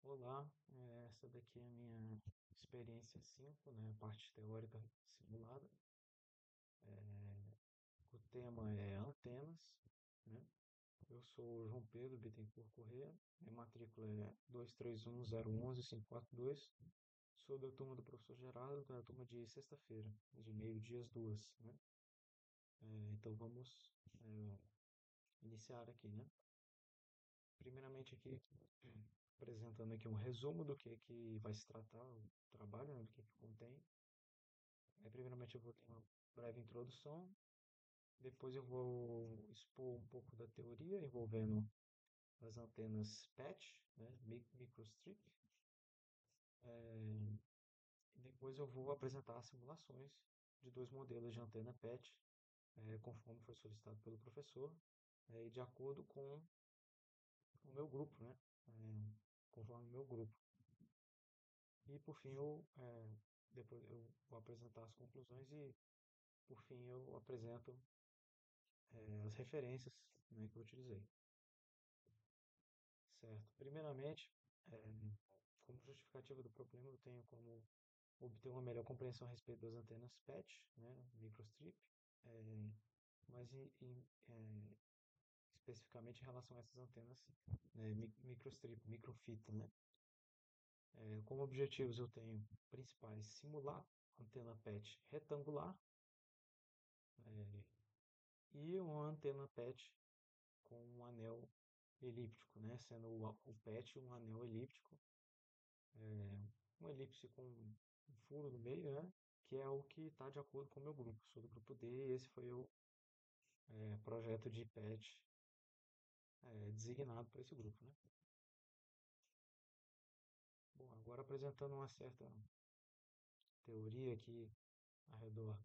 Olá, essa daqui é a minha experiência 5, né, a parte teórica simulada. O tema é antenas, né? Eu sou o João Pedro Bittencourt Corrêa, minha matrícula é 231011542. Sou da turma do professor Geraldo, da turma de sexta-feira, de meio-dia às 2, né? Então vamos iniciar aqui, né? Primeiramente aqui, apresentando aqui um resumo do que vai se tratar o trabalho, né, do que contém. Primeiramente eu vou ter uma breve introdução, depois eu vou expor um pouco da teoria envolvendo as antenas PATch, né, microstrip, e depois eu vou apresentar as simulações de dois modelos de antena PATch, conforme foi solicitado pelo professor, e de acordo com o meu grupo, né, conforme o meu grupo. E por fim depois eu vou apresentar as conclusões e por fim eu apresento as referências, né, que eu utilizei. Certo. Primeiramente, eh, como justificativa do problema, eu tenho como obter uma melhor compreensão a respeito das antenas PATch, né, microstrip, eh, mas especificamente em relação a essas antenas, né, microstrip, microfita, né. Como objetivos eu tenho principais simular antena PATch retangular e uma antena PATch com um anel elíptico, né, sendo o PATch um anel elíptico, uma elipse com um furo no meio, né? Que é o que está de acordo com o meu grupo. Sou do grupo D e esse foi o projeto de patch designado para esse grupo, né? Bom, agora apresentando uma certa teoria aqui ao redor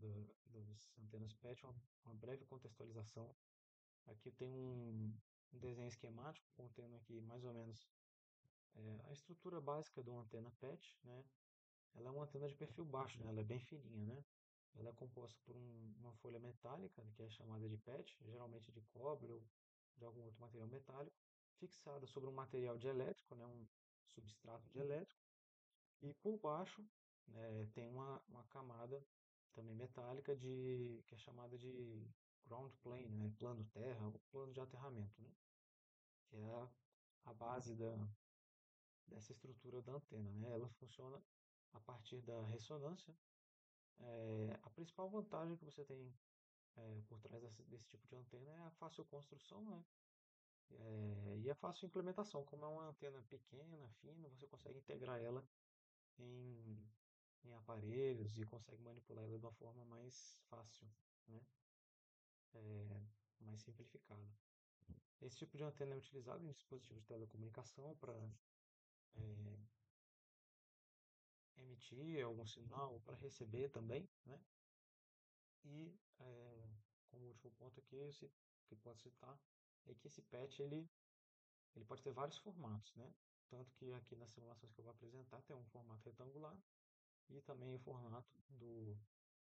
das antenas patch, uma breve contextualização. Aqui tem um desenho esquemático contendo aqui mais ou menos a estrutura básica de uma antena patch, né? Ela é uma antena de perfil baixo, né? Ela é bem fininha, né? Ela é composta por uma folha metálica, que é chamada de PET, geralmente de cobre ou de algum outro material metálico, fixada sobre um material dielétrico, né? Um substrato dielétrico, e por baixo, tem uma camada também metálica que é chamada de ground plane, né? Plano terra ou plano de aterramento, né? Que é a base dessa estrutura da antena, né? Ela funciona a partir da ressonância. A principal vantagem que você tem por trás desse tipo de antena é a fácil construção, né? E a fácil implementação. Como é uma antena pequena, fina, você consegue integrar ela em, em aparelhos e consegue manipular ela de uma forma mais fácil, né? Mais simplificada. Esse tipo de antena é utilizado em dispositivos de telecomunicação para emitir algum sinal, para receber também, né? E como último ponto aqui, que pode citar, é que esse patch ele pode ter vários formatos, né? Tanto que aqui nas simulações que eu vou apresentar tem um formato retangular e também o formato do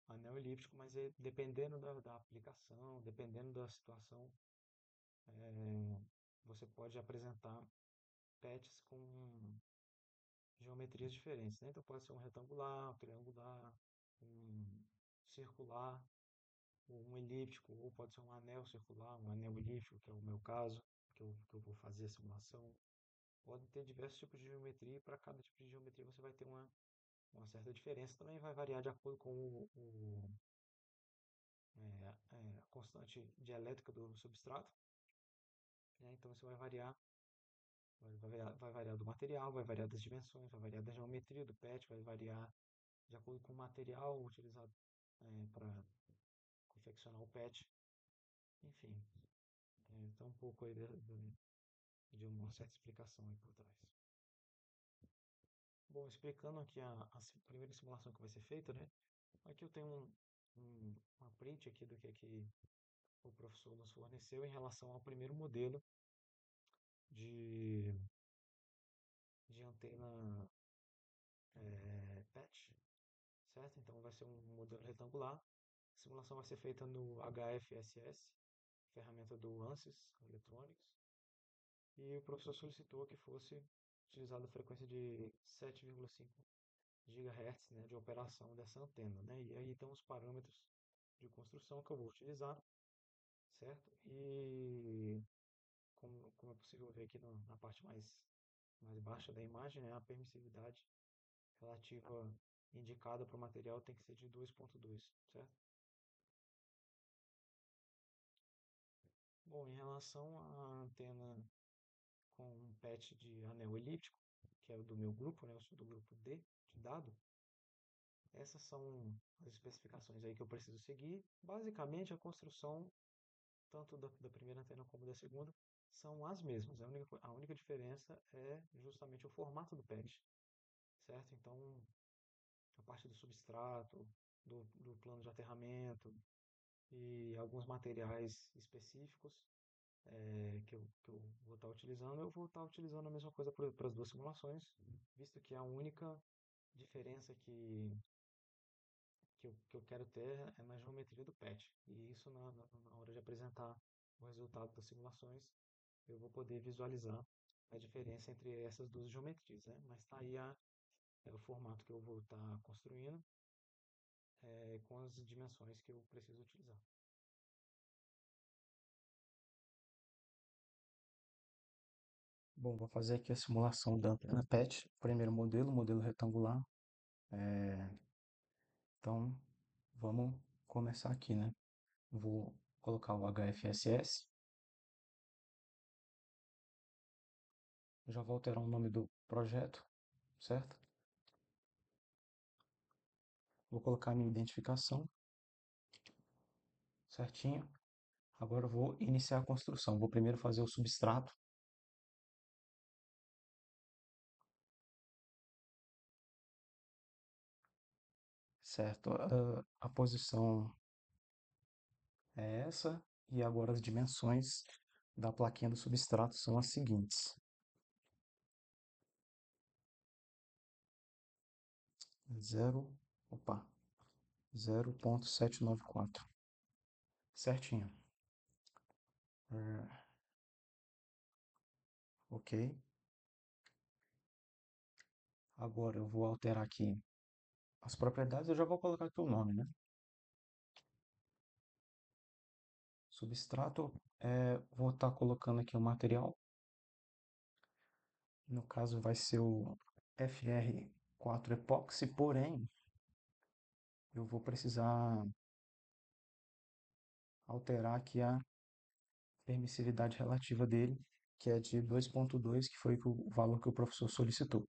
anel elíptico, mas dependendo da aplicação, dependendo da situação, você pode apresentar patches com geometrias diferentes, né? Então pode ser um retangular, um triangular, um circular, um elíptico, ou pode ser um anel circular, um anel elíptico, que é o meu caso, que eu vou fazer a simulação. Pode ter diversos tipos de geometria e para cada tipo de geometria você vai ter uma certa diferença. Também vai variar de acordo com a constante dielétrica do substrato, né? Então isso vai variar do material, vai variar das dimensões, vai variar da geometria do PET, vai variar de acordo com o material utilizado para confeccionar o PET. Enfim, então um pouco aí de uma certa explicação aí por trás. Bom, explicando aqui a primeira simulação que vai ser feita, né? Aqui eu tenho uma print aqui do que o professor nos forneceu em relação ao primeiro modelo de, de antena patch, certo? Então vai ser um modelo retangular. A simulação vai ser feita no HFSS, ferramenta do ANSYS Electronics, e o professor solicitou que fosse utilizado a frequência de 7,5 GHz, né, de operação dessa antena, né? E aí estão os parâmetros de construção que eu vou utilizar, certo? E como é possível ver aqui na parte mais baixa da imagem, né, a permissividade relativa indicada para o material tem que ser de 2,2, certo? Bom, em relação à antena com um patch de anel elíptico, que é o do meu grupo, né? Eu sou do grupo D de dado. Essas são as especificações aí que eu preciso seguir. Basicamente, a construção, tanto da primeira antena como da segunda, são as mesmas. A única diferença é justamente o formato do patch, certo? Então, a parte do substrato, do plano de aterramento e alguns materiais específicos que eu vou estar utilizando, eu vou estar utilizando a mesma coisa para as duas simulações, visto que a única diferença que eu quero ter é na geometria do patch. E isso na hora de apresentar o resultado das simulações, eu vou poder visualizar a diferença entre essas duas geometrias, né? Mas está aí o formato que eu vou estar construindo com as dimensões que eu preciso utilizar. Bom, vou fazer aqui a simulação da antena PET, primeiro modelo retangular. É, então, vamos começar aqui, né? Vou colocar o HFSS, já vou alterar o nome do projeto, certo? Vou colocar a minha identificação, certinho. Agora eu vou iniciar a construção. Vou primeiro fazer o substrato, certo? A posição é essa, e agora as dimensões da plaquinha do substrato são as seguintes: 0, opa, 0,794, certinho. É, ok. Agora eu vou alterar aqui as propriedades, eu já vou colocar aqui o nome, né? Substrato, vou estar colocando aqui o material. No caso vai ser o FR4 epóxi, porém eu vou precisar alterar aqui a permissividade relativa dele, que é de 2,2, que foi o valor que o professor solicitou.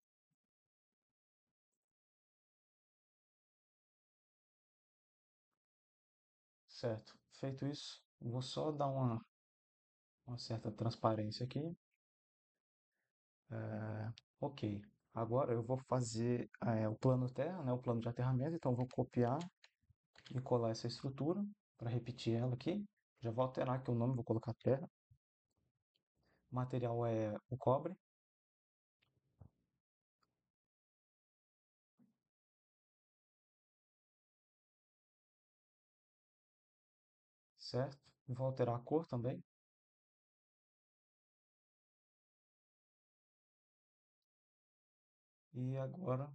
Certo. Feito isso, vou só dar uma certa transparência aqui. Ok. Agora eu vou fazer o plano terra, né, o plano de aterramento. Então eu vou copiar e colar essa estrutura para repetir ela aqui. Já vou alterar aqui o nome, vou colocar terra. O material é o cobre, certo? Vou alterar a cor também. E agora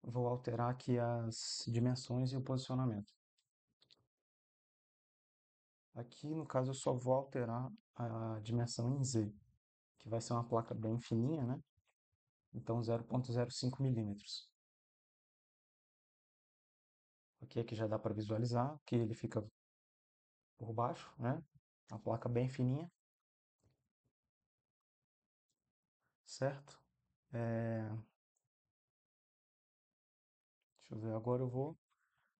vou alterar aqui as dimensões e o posicionamento. Aqui, no caso, eu só vou alterar a dimensão em Z, que vai ser uma placa bem fininha, né? Então 0,05 milímetros. Aqui já dá para visualizar que ele fica por baixo, né? A placa bem fininha, certo? É, deixa eu ver, agora eu vou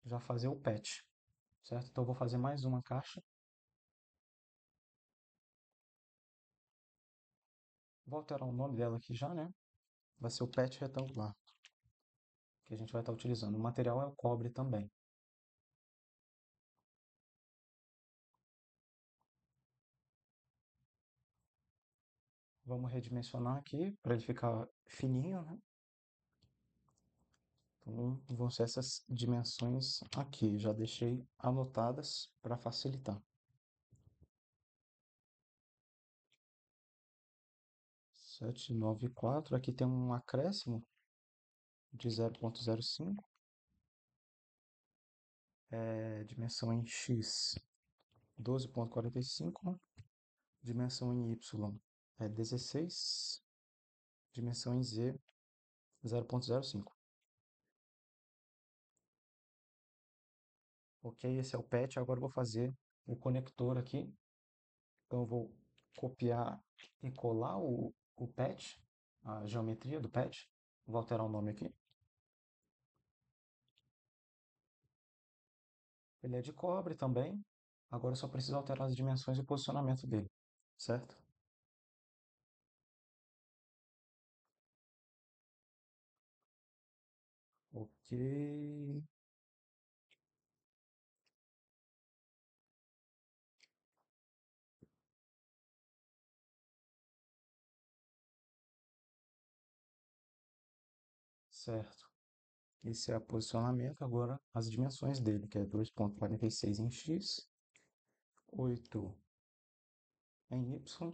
já fazer o patch, certo? Então eu vou fazer mais uma caixa. Vou alterar o nome dela aqui já, né? Vai ser o patch retangular, que a gente vai estar utilizando. O material é o cobre também. Vamos redimensionar aqui para ele ficar fininho, né? Então vão ser essas dimensões aqui. Já deixei anotadas para facilitar. 794. Aqui tem um acréscimo de 0,05. Dimensão em x 12,45. Dimensão em y é 16. Dimensão em z 0,05. Ok, esse é o patch. Agora eu vou fazer o conector aqui. Então eu vou copiar e colar o patch, a geometria do patch. Vou alterar o nome aqui. Ele é de cobre também. Agora eu só preciso alterar as dimensões e o posicionamento dele, certo? Ok, certo. Esse é o posicionamento. Agora as dimensões dele, que é 2,46 em x, 8 em y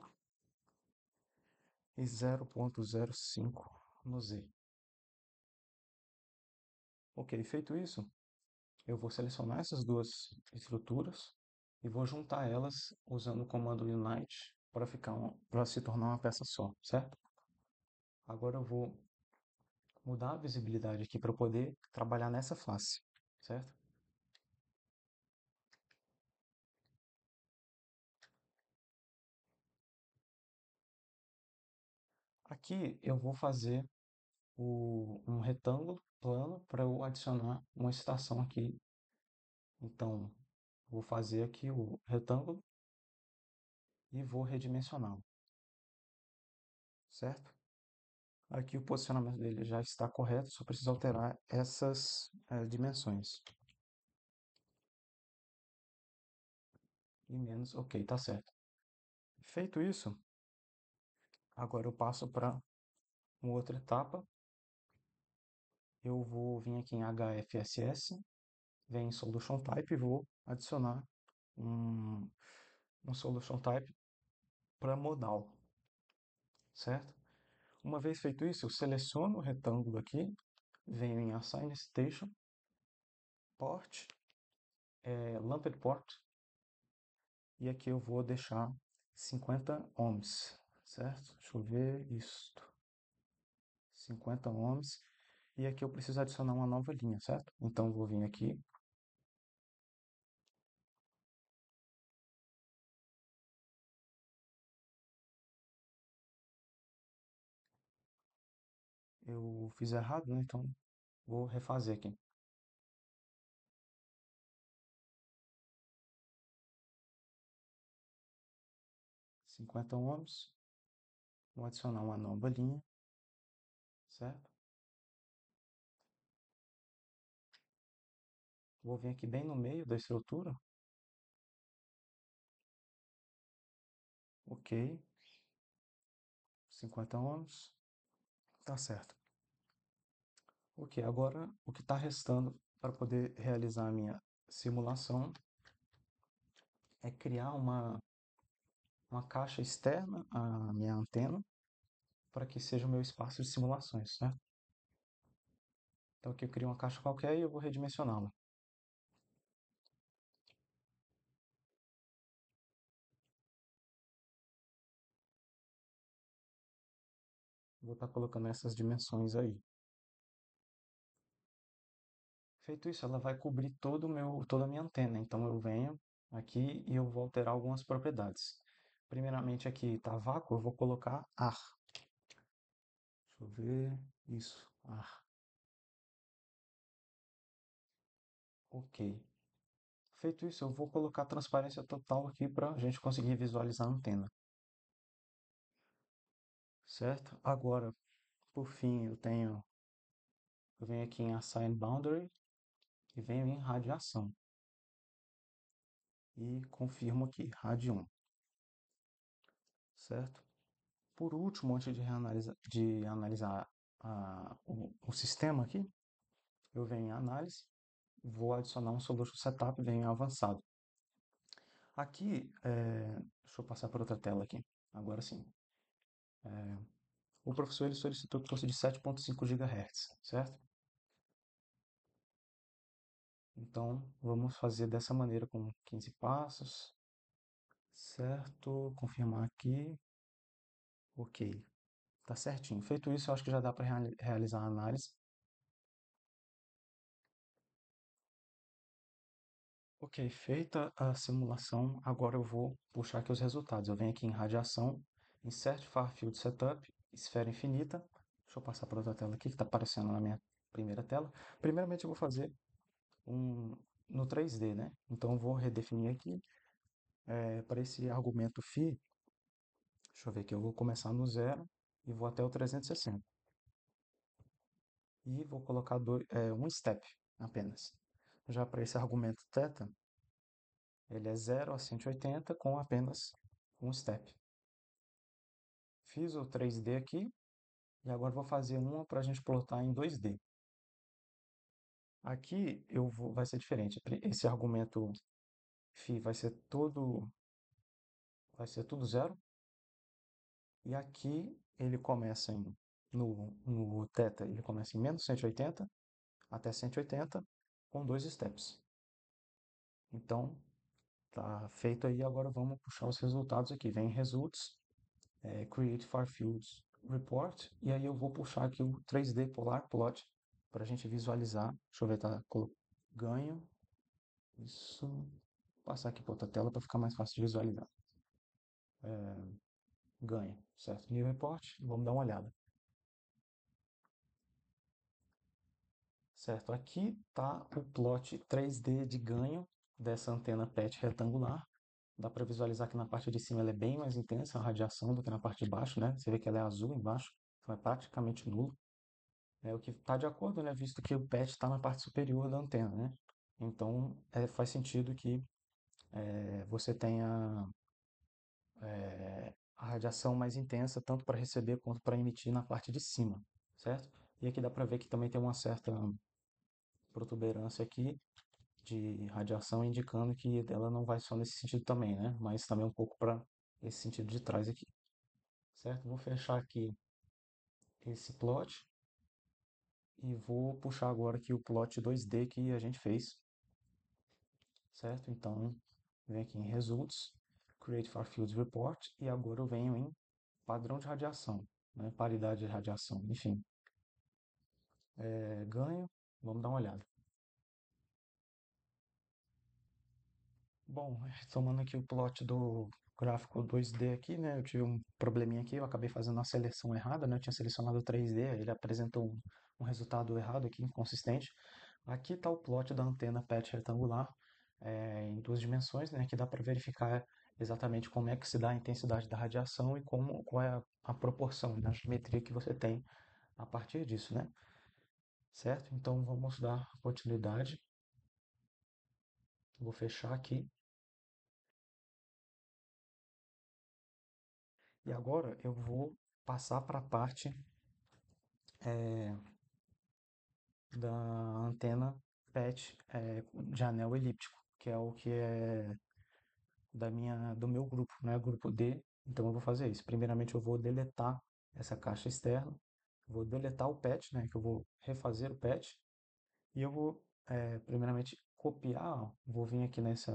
e 0,05 no z. Ok, feito isso, eu vou selecionar essas duas estruturas e vou juntar elas usando o comando unite para se tornar uma peça só, certo? Agora eu vou mudar a visibilidade aqui para eu poder trabalhar nessa face, certo? Aqui eu vou fazer um retângulo plano para eu adicionar uma estação aqui. Então, vou fazer aqui o retângulo e vou redimensioná-lo, certo? Aqui o posicionamento dele já está correto, só preciso alterar essas dimensões. E menos, ok, tá certo. Feito isso, agora eu passo para uma outra etapa. Eu vou vir aqui em HFSS, vem em Solution Type e vou adicionar um, um Solution Type para modal, certo? Uma vez feito isso, eu seleciono o retângulo aqui, venho em Assign Station, Port, Lamped Port, e aqui eu vou deixar 50 ohms, certo? Deixa eu ver isto. 50 ohms. E aqui eu preciso adicionar uma nova linha, certo? Então eu vou vir aqui, eu fiz errado, né? Então vou refazer aqui. 50 ohms. Vou adicionar uma nova linha, certo? Vou vir aqui bem no meio da estrutura. Ok. 50 ohms. Tá certo. Ok, agora o que está restando para poder realizar a minha simulação é criar uma caixa externa à minha antena para que seja o meu espaço de simulações, certo? Então aqui eu crio uma caixa qualquer e eu vou redimensioná-la. Vou estar colocando essas dimensões aí. Feito isso, ela vai cobrir toda a minha antena. Então eu venho aqui e eu vou alterar algumas propriedades. Primeiramente aqui está vácuo, eu vou colocar ar. Deixa eu ver. Isso, ar. Ok. Feito isso, eu vou colocar transparência total aqui para a gente conseguir visualizar a antena. Certo? Agora, por fim, eu venho aqui em Assign Boundary e venho em radiação. E confirmo aqui, rádio 1. Certo? Por último, antes de analisar o sistema aqui, eu venho em análise, vou adicionar um solution setup, venho em avançado. Aqui, deixa eu passar para outra tela aqui. Agora sim. O professor ele solicitou que fosse de 7,5 GHz, certo? Então, vamos fazer dessa maneira com 15 passos, certo? Confirmar aqui. Ok, tá certinho. Feito isso, eu acho que já dá para realizar a análise. Ok, feita a simulação, agora eu vou puxar aqui os resultados. Eu venho aqui em radiação, Insert Far Field Setup, esfera infinita. Deixa eu passar para outra tela aqui que está aparecendo na minha primeira tela. Primeiramente eu vou fazer um no 3D, né? Então eu vou redefinir aqui para esse argumento φ. Deixa eu ver aqui, eu vou começar no zero e vou até o 360. E vou colocar um step apenas. Já para esse argumento θ, ele é 0 a 180 com apenas um step. Fiz o 3D aqui e agora vou fazer uma para a gente plotar em 2D. Aqui vai ser diferente. Esse argumento φ vai ser tudo zero. E aqui ele começa no θ, ele começa em menos 180 até 180 com dois steps. Então, tá feito aí. Agora vamos puxar os resultados aqui. Vem Results, Create Far Fields Report. E aí eu vou puxar aqui o 3D Polar Plot para a gente visualizar. Deixa eu ver, tá? Ganho. Isso. Vou passar aqui para outra tela para ficar mais fácil de visualizar. Ganho, certo? New Report. Vamos dar uma olhada. Certo, aqui está o plot 3D de ganho dessa antena PET retangular. Dá para visualizar que na parte de cima ela é bem mais intensa a radiação do que na parte de baixo, né? Você vê que ela é azul embaixo, então é praticamente nulo. É o que está de acordo, né? Visto que o PET está na parte superior da antena, né? Então faz sentido que você tenha a radiação mais intensa tanto para receber quanto para emitir na parte de cima, certo? E aqui dá para ver que também tem uma certa protuberância aqui de radiação, indicando que ela não vai só nesse sentido também, né? Mas também um pouco para esse sentido de trás aqui, certo? Vou fechar aqui esse plot e vou puxar agora aqui o plot 2D que a gente fez, certo? Então, venho aqui em Results, Create Far Fields Report e agora eu venho em padrão de radiação, né? Paridade de radiação, enfim. Ganho, vamos dar uma olhada. Bom, tomando aqui o plot do gráfico 2D aqui, né? Eu tive um probleminha aqui, eu acabei fazendo a seleção errada, né? Eu tinha selecionado o 3D, ele apresentou um resultado errado aqui, inconsistente. Aqui está o plot da antena PET retangular, em duas dimensões, né? Que dá para verificar exatamente como é que se dá a intensidade da radiação e qual é a proporção, né? A geometria que você tem a partir disso, né? Certo? Então vamos dar continuidade. Vou fechar aqui. E agora eu vou passar para a parte da antena PET de anel elíptico, que é o que é do meu grupo, né? Grupo D. Então eu vou fazer isso. Primeiramente eu vou deletar essa caixa externa, vou deletar o PET, né? Que eu vou refazer o PET e eu vou primeiramente copiar, ó, vou vir aqui nesse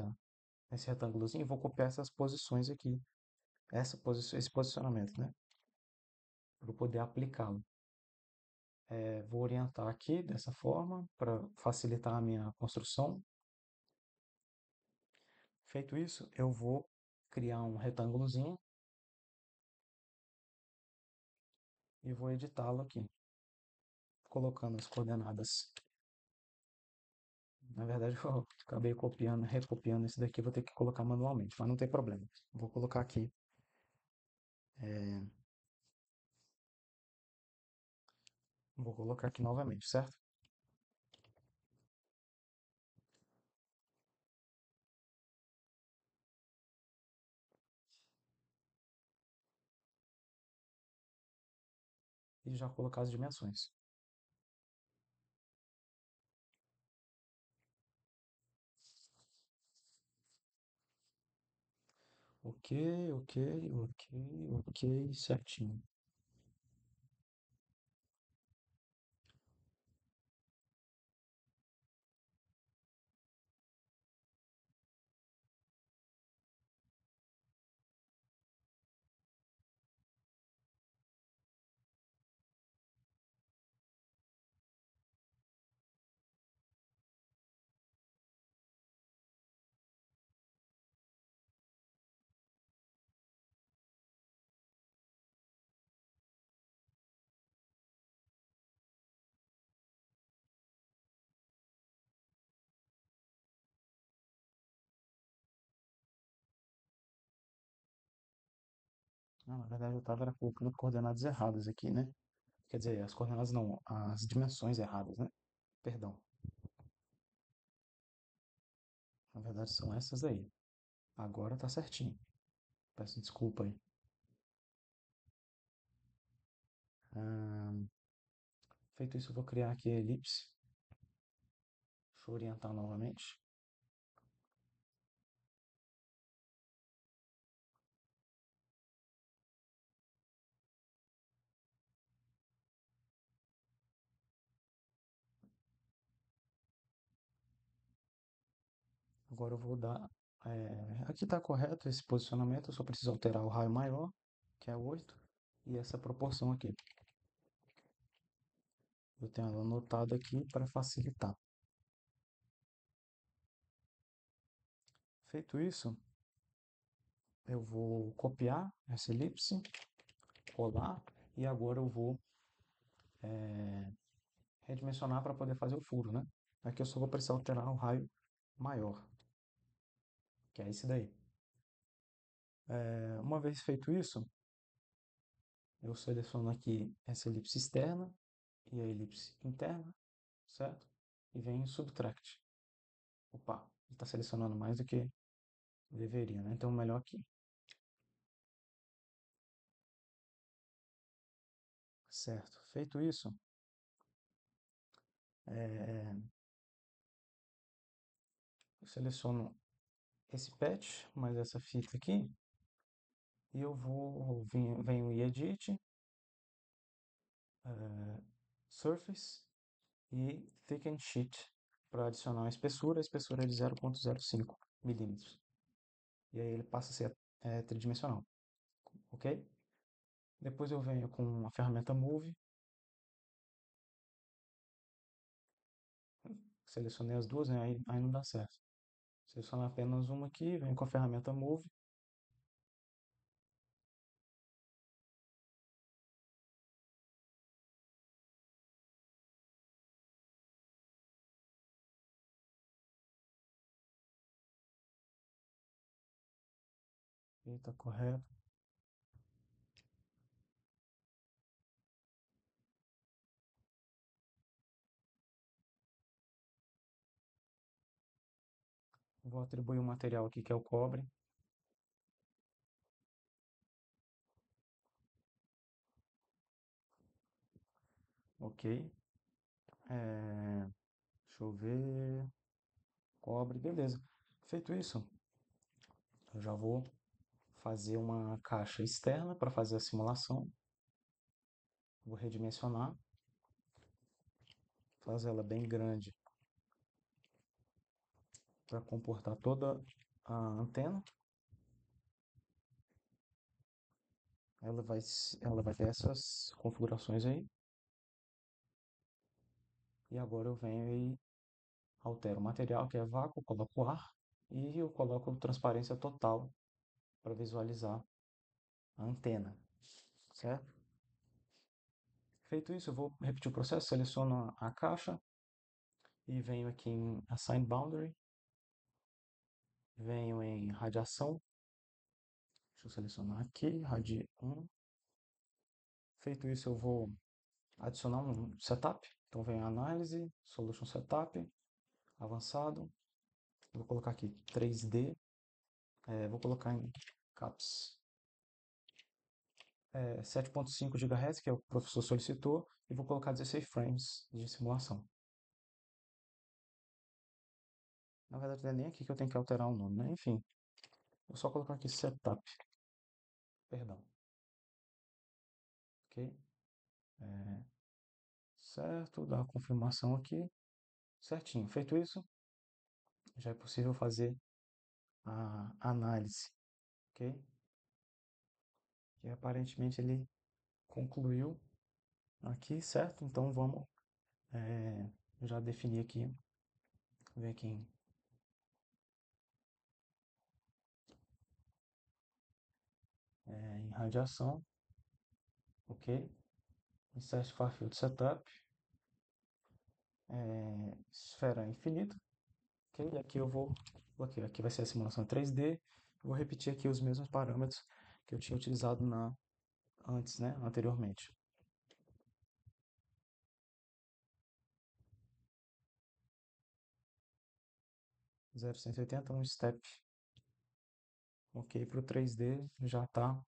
retângulozinho e vou copiar essas posições aqui, esse posicionamento, né? Para eu poder aplicá-lo. Vou orientar aqui dessa forma para facilitar a minha construção. Feito isso, eu vou criar um retângulozinho e vou editá-lo aqui, colocando as coordenadas. Na verdade, eu acabei copiando, recopiando esse daqui, vou ter que colocar manualmente, mas não tem problema. Vou colocar aqui, vou colocar aqui novamente, certo? E já colocar as dimensões. Ok, ok, ok, ok, certinho. Não, na verdade eu estava colocando coordenadas erradas aqui, né? Quer dizer, as coordenadas não, as dimensões erradas, né? Perdão. Na verdade são essas aí. Agora tá certinho. Peço desculpa aí. Ahn, Feito isso, eu vou criar aqui a elipse. Deixa eu orientar novamente. Agora eu vou dar. Aqui está correto esse posicionamento, eu só preciso alterar o raio maior, que é 8, e essa proporção aqui. Eu tenho ela anotada aqui para facilitar. Feito isso, eu vou copiar essa elipse, colar, e agora eu vou redimensionar para poder fazer o furo, né? Aqui eu só vou precisar alterar o raio maior, que é esse daí. Uma vez feito isso, eu seleciono aqui essa elipse externa e a elipse interna, certo? E venho em Subtract. Opa, ele está selecionando mais do que deveria, né? Então, melhor aqui. Certo. Feito isso, eu seleciono esse patch, mais essa fita aqui, e eu venho em Edit, Surface e Thicken Sheet para adicionar a espessura é de 0,05 milímetros. E aí ele passa a ser tridimensional, ok? Depois eu venho com a ferramenta Move, selecionei as duas, né? Aí não dá certo. Seleciono apenas uma aqui, venho com a ferramenta Move. Eita, correto. Vou atribuir um material aqui que é o cobre. Ok. Deixa eu ver. Cobre, beleza. Feito isso, eu já vou fazer uma caixa externa para fazer a simulação. Vou redimensionar, fazer ela bem grande para comportar toda a antena. Ela vai ter essas configurações aí. E agora eu venho e altero o material, que é vácuo, coloco ar e eu coloco transparência total para visualizar a antena, certo? Feito isso, eu vou repetir o processo, seleciono a caixa e venho aqui em Assign Boundary, venho em radiação, deixa eu selecionar aqui, radi 1. Feito isso, eu vou adicionar um setup, então venho em Análise, Solution Setup, Avançado, vou colocar aqui 3D, vou colocar em caps 7.5 GHz, que é o que o professor solicitou, e vou colocar 16 frames de simulação. Na verdade, não é nem aqui que eu tenho que alterar o nome, né? Enfim, vou só colocar aqui setup, perdão, ok? É, certo, dá a confirmação aqui, certinho. Feito isso, já é possível fazer a análise, ok? Que aparentemente ele concluiu aqui, certo? Então vamos já definir aqui, ver aqui em radiação, ok? Insert Far Field Setup, esfera infinita, ok? E aqui eu vou, aqui vai ser a simulação 3D, vou repetir aqui os mesmos parâmetros que eu tinha utilizado antes, né, anteriormente. 0,180, um step. Ok, para o 3D já está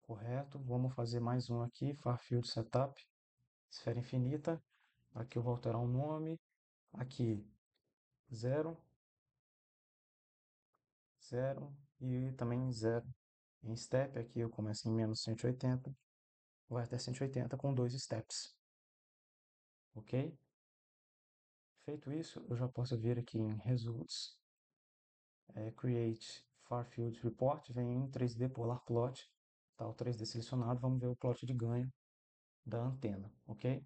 correto. Vamos fazer mais um aqui, Far Field Setup, esfera infinita. Aqui eu vou alterar o nome. Aqui, 0, 0 e também 0. Em step, aqui eu começo em menos 180, vai até 180 com dois steps. Ok? Feito isso, eu já posso vir aqui em Results, Create Far Field Report, vem em 3D Polar Plot, tá o 3D selecionado, vamos ver o plot de ganho da antena, ok?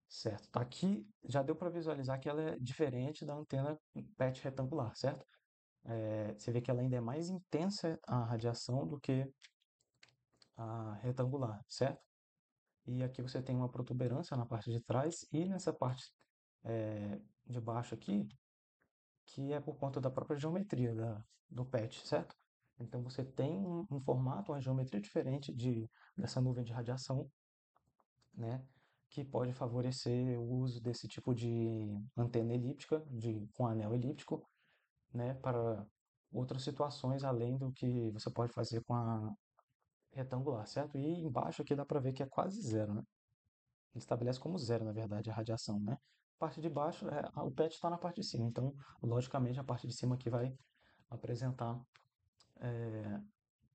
Certo, tá aqui, já deu para visualizar que ela é diferente da antena PET retangular, certo? Você vê que ela ainda é mais intensa a radiação do que a retangular, certo? E aqui você tem uma protuberância na parte de trás e nessa parte de baixo aqui, que é por conta da própria geometria do PET, certo? Então você tem um formato, uma geometria diferente dessa nuvem de radiação, né? Que pode favorecer o uso desse tipo de antena elíptica, com anel elíptico, né? Para outras situações além do que você pode fazer com a retangular, certo? E embaixo aqui dá para ver que é quase zero, né? Ele estabelece como zero, na verdade, a radiação, né? A parte de baixo, o PET está na parte de cima, então, logicamente, a parte de cima aqui vai apresentar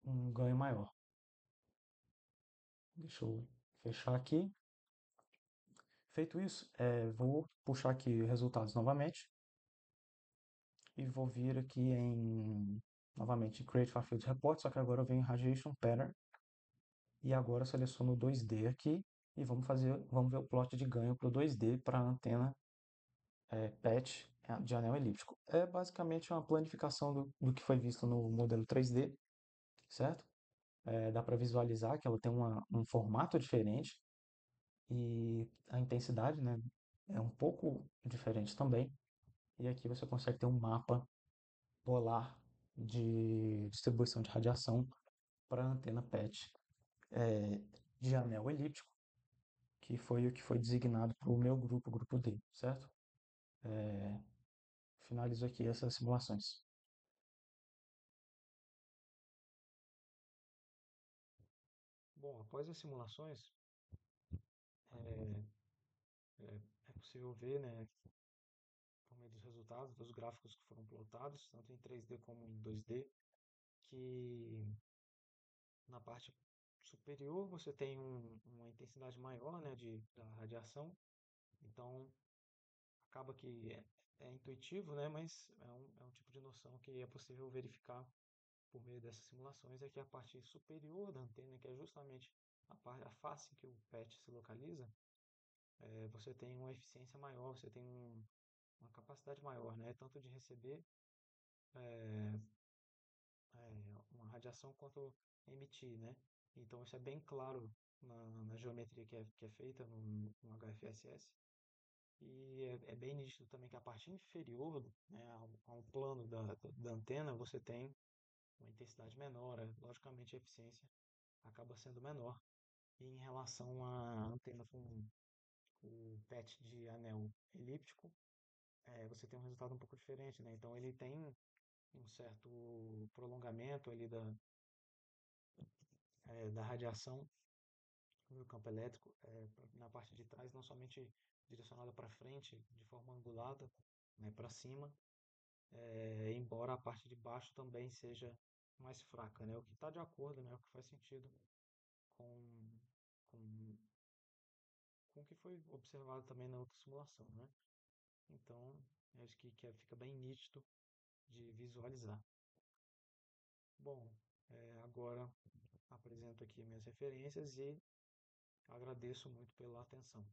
um ganho maior. Deixa eu fechar aqui. Feito isso, vou puxar aqui os resultados novamente e vou vir aqui novamente, Create Far Field Report, só que agora eu venho em Radiation Pattern e agora eu seleciono o 2D aqui e vamos ver o plot de ganho para o 2D para a antena PET de anel elíptico. É basicamente uma planificação do que foi visto no modelo 3D, certo? Dá para visualizar que ela tem um formato diferente e a intensidade, né, é um pouco diferente também. E aqui você consegue ter um mapa polar de distribuição de radiação para a antena PET de anel elíptico, que foi o que foi designado para o meu grupo, grupo D, certo? Finalizo aqui essas simulações. Bom, após as simulações, é possível ver, né, por meio dos resultados, dos gráficos que foram plotados, tanto em 3D como em 2D, que na parte superior você tem uma intensidade maior, né, da radiação, então acaba que é intuitivo, né, mas é um tipo de noção que é possível verificar por meio dessas simulações, é que a parte superior da antena, que é justamente a face em que o PET se localiza, você tem uma eficiência maior, você tem uma capacidade maior, né, tanto de receber uma radiação quanto emitir, né? Então isso é bem claro na geometria que é feita no HFSS. E é bem nítido também que a parte inferior, né, ao plano da antena, você tem uma intensidade menor. Logicamente a eficiência acaba sendo menor. E em relação à antena com o PET de anel elíptico, você tem um resultado um pouco diferente, né? Então ele tem um certo prolongamento ali da radiação no campo elétrico, na parte de trás, não somente direcionada para frente, de forma angulada, né, para cima, embora a parte de baixo também seja mais fraca, né, o que está de acordo, né, o que faz sentido com, com, com o que foi observado também na outra simulação, né? Então, acho que fica bem nítido de visualizar. Bom, agora apresento aqui minhas referências e agradeço muito pela atenção.